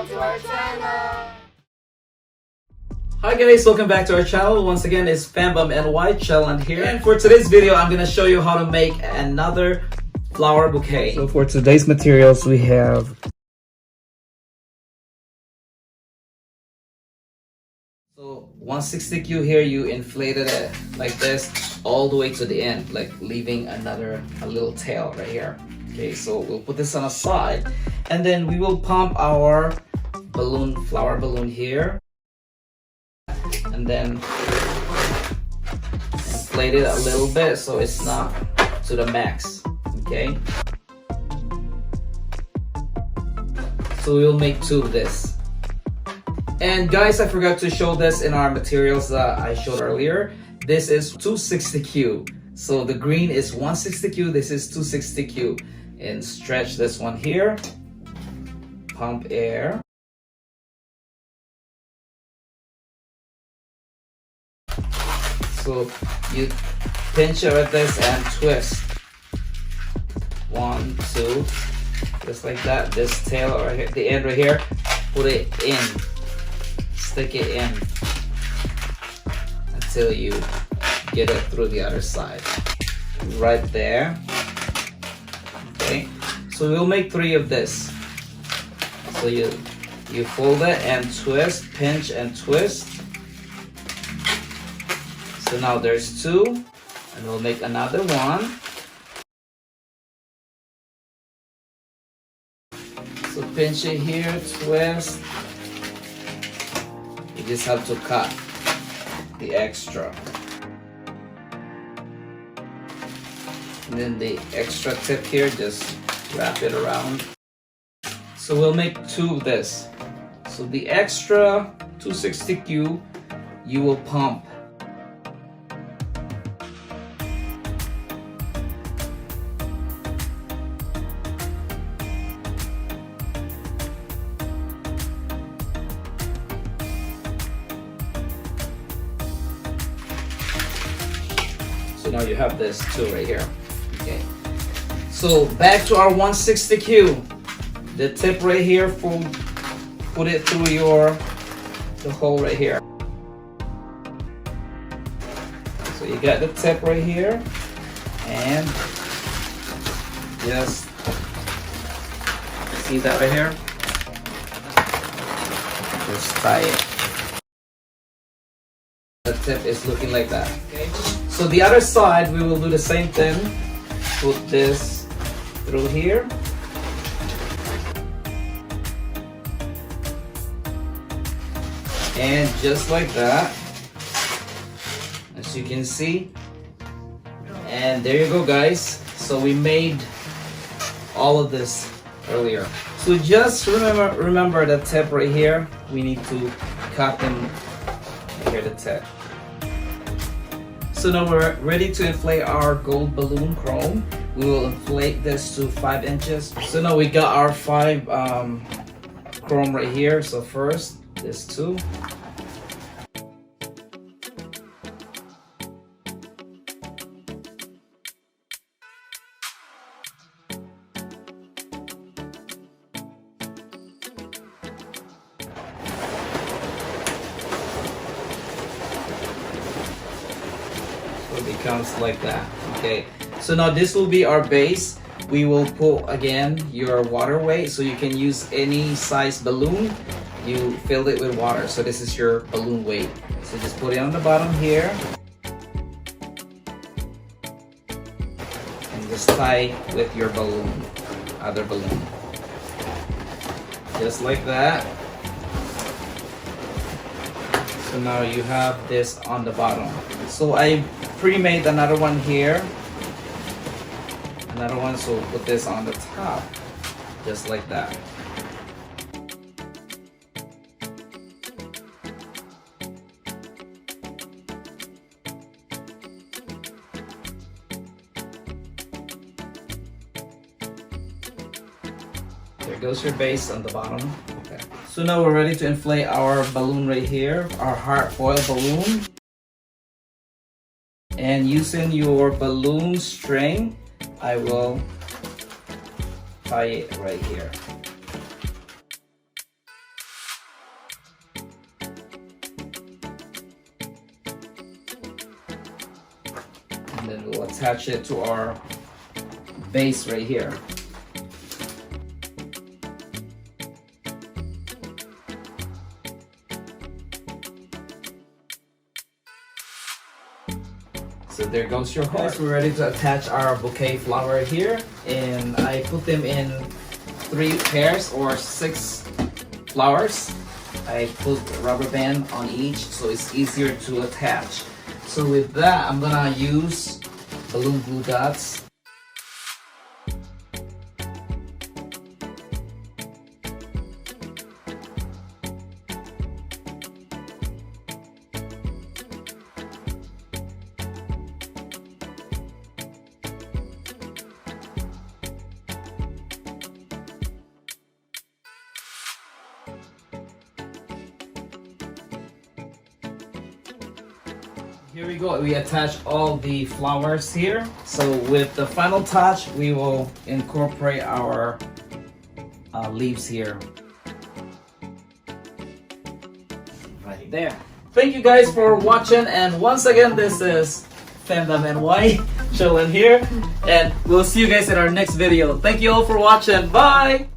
subscribe to our channel. Hi guys, welcome back to our channel. Once again, it's Fambum NY Challenge here. And for today's video, I'm gonna show you how to make another flower bouquet. So for today's materials, we have so 160Q here. You inflated it like this all the way to the end, like leaving a little tail right here. Okay, so we'll put this on a side, and then we will pump our flower balloon here. And then inflate it a little bit so it's not to the max. Okay, so we'll make 2 of this. And guys, I forgot to show this in our materials that I showed earlier. This is 260Q, so the green is 160Q, this is 260Q. And stretch this one here, pump air. So you pinch it with this and twist. 1, 2, just like that. This tail right here, the end right here, put it in, stick it in until you get it through the other side. Right there. Okay, so we'll make 3 of this. So you fold it and twist, pinch and twist. So now there's 2, and we'll make another one. So pinch it here, twist. You just have to cut the extra. And then the extra tip here, just wrap it around. So we'll make 2 of this. So the extra 260Q, you will pump. So now you have this too right here. Okay. So back to our 160Q. The tip right here, put it through the hole right here. So you got the tip right here, and just see that right here. Just tie it. The tip is looking like that. Okay. So the other side, we will do the same thing. Put this through here. And just like that, as you can see. And there you go, guys. So we made all of this earlier. So just remember the tip right here. We need to cut them here, the tip. So now we're ready to inflate our gold balloon chrome. We will inflate this to 5 inches. So now we got our 5 chrome right here. So first, this 2. It becomes like that. Okay, so now this will be our base. We will put again your water weight, so you can use any size balloon. You fill it with water, so this is your balloon weight. So just put it on the bottom here and just tie with your balloon, other balloon, just like that. So now you have this on the bottom. So I pre-made another one here, another one, so put this on the top, just like that. There goes your base on the bottom. Okay. So now we're ready to inflate our balloon right here, our heart foil balloon. And using your balloon string, I will tie it right here. And then we'll attach it to our base right here. So there goes your heart. We're ready to attach our bouquet flower here, and I put them in 3 pairs or 6 flowers. I put a rubber band on each so it's easier to attach. So with that, I'm gonna use balloon glue dots. Here we go, we attach all the flowers here. So with the final touch, we will incorporate our leaves here. Right there. Thank you guys for watching, and once again, this is Fandom NY chilling here, and we'll see you guys in our next video. Thank you all for watching. Bye!